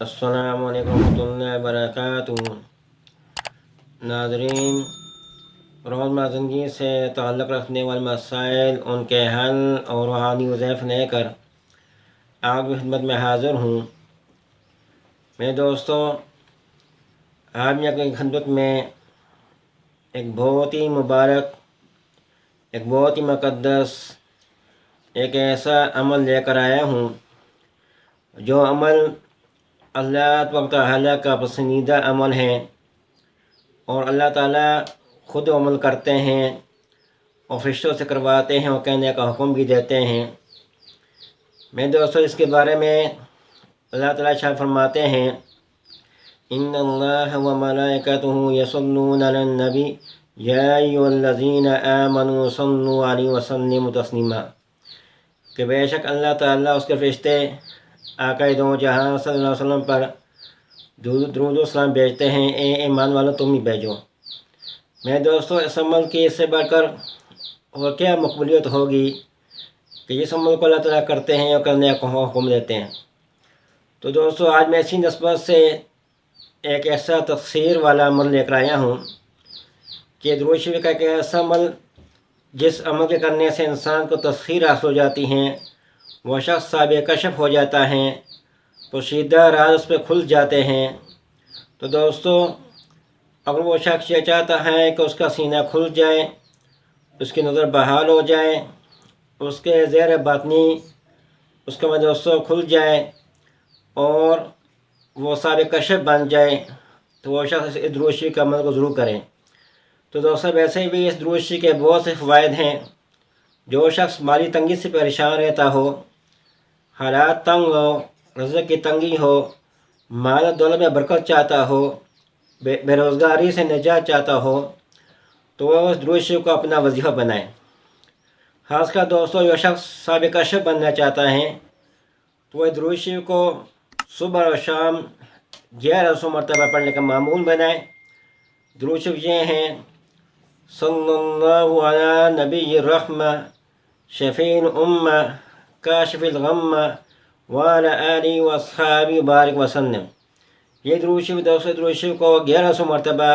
अस्सलामु अलैकुम रहमतुल्लाहि व बरकातुहू। नाज़रीन, रोज़मर्रा ज़िंदगी से ताल्लुक़ रखने वाले मसाइल, उनके हल और रूहानी वज़ाइफ लेकर आपकी खिदमत में हाज़िर हूँ। मेरे दोस्तों, आज मैं आपकी खिदमत में एक बहुत ही मुबारक, एक बहुत ही मुक़द्दस, एक ऐसा अमल लेकर आया हूँ जो अमल अल्लाह तआला का पसंदीदा अमल है और अल्लाह ताला ख़ुद अमल करते हैं और फरिश्तों से करवाते हैं और कहने का हुक्म भी देते हैं। मेरे दोस्तों, इसके बारे में अल्लाह ताला इरशाद फरमाते हैं, इन्नल्लाह व मलाइकतुहु यसल्लूना अलन नबी या अय्युहल्लज़ीना आमनू सल्लु अलैहि व सल्लिमू तस्लीमा। कि बेशक अल्लाह ताला उसके फरिश्ते आक़ाए दो जहां सल्लल्लाहु अलैहि वसल्लम पर दुरूद व सलाम भेजते हैं। ईमान वालों, तुम ही भेजो। मेरे दोस्तों, इस अमल की इससे बढ़कर और क्या मकबूलियत होगी कि जिस अमल को अल्लाह ताला करते हैं और करने का हुक्म देते हैं। तो दोस्तों, आज मैं इसी नस्बत से एक ऐसा तफसीर वाला अमल लेकर आया हूँ कि दुरूद शरीफ का एक ऐसा अमल जिस अमल के करने से इंसान को तस्खीर हासिल हो जाती हैं, वह शख्स साबिक़ कशफ हो जाता है, पोशीदा राज उस पर खुल जाते हैं। तो दोस्तों, अगर वो शख्स ये चाहता है कि उसका सीना खुल जाए, उसकी नज़र बहाल हो जाए, उसके ज़ेर बातनी उसका दोस्तों खुल जाए और वो साबिक़ कशफ बन जाए, तो वो शख्स इस दुरूद शरीफ के अमल को ज़रूर करें। तो दोस्तों, वैसे भी इस दुरूद शरीफ के बहुत से फ़वाइद हैं। जो शख्स माली तंगी से परेशान रहता हो, हालात तंग हो, रज़्क़ की तंगी हो, माल दौलत में बरकत चाहता हो, बेरोज़गारी से निजात चाहता हो, तो वह उस दुरूद शरीफ को अपना वजीफ़ा बनाए। ख़ासकर दोस्तों, जो शख्स साबिक़ कशफ बनना चाहता है, तो वह दुरूद शरीफ को सुबह और शाम 1100 मरतबा पढ़ने का मामूल बनाए। दुरूद शरीफ ये हैं, सल्लल्लाहु अला नबीय्यिर रहमा शफ़ीउल उम्मा काशिफिल गम्मा व अला आलिहि व अस्हाबिहि बारिक वसल्लम। ये दुरूद शरीफ दोस्तों, दुरूद शरीफ को 1100 मरतबा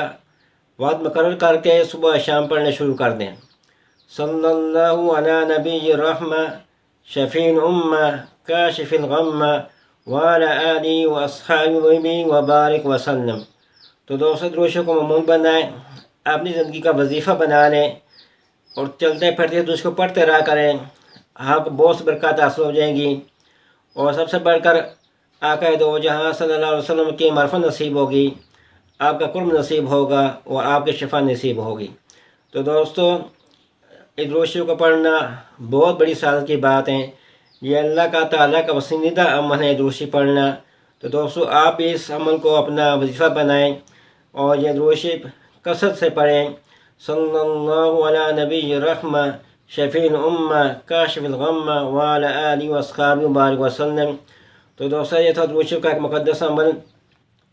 वक्त मुकर्रर करके सुबह शाम पढ़ने शुरू कर दें। सल्लल्लाहु अला नबीय्यिर रहमा शफ़ीउल उम्मा काशिफिल गम्मा व अला आलिहि व अस्हाबिहि व बारिक वसल्लम। तो दोस्तों, दुरूद शरीफ को मामूल बनाएं, अपनी ज़िंदगी का वजीफ़ा बना लें और चलते फिरते तो उसको पढ़ते रहा करें। आपको बहुत सी बरकत हासिल हो जाएंगी और सबसे बढ़कर आक़ाए दो जहां सल्लल्लाहु अलैहि वसल्लम की मार्फत नसीब होगी, आपका कुर्ब नसीब होगा और आपकी शिफा नसीब होगी। तो दोस्तों, इस दुरूद शरीफ को पढ़ना बहुत बड़ी सादत की बात है। ये अल्लाह का ताला का पसंदीदा अमल है दुरूद शरीफ पढ़ना। तो दोस्तों, आप इस अमल को अपना वजीफ़ा बनाएं और ये दुरूद शरीफ कसरत से पढ़ें। सल्लल्लाहु अला नबीय्यिर रहमा शफ़ीउल उम्मा काशिफिल गम्मा व अला आलिहि व अस्हाबिहि बारिक वसल्लम। तो दोस्तों, ये था दुरूद शरीफ का एक मुक़द्दस अमल।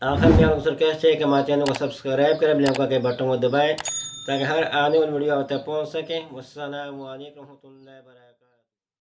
आखिर में आपसे रिक्वेस्ट है कि हमारे चैनल को सब्सक्राइब करें, बेल आइकन के बटन को दबाएं ताकि हर आने वाली वीडियो आप तक पहुँच सके। वस्सलामु अलैकुम रहमतुल्लाहि व बरकातुहू।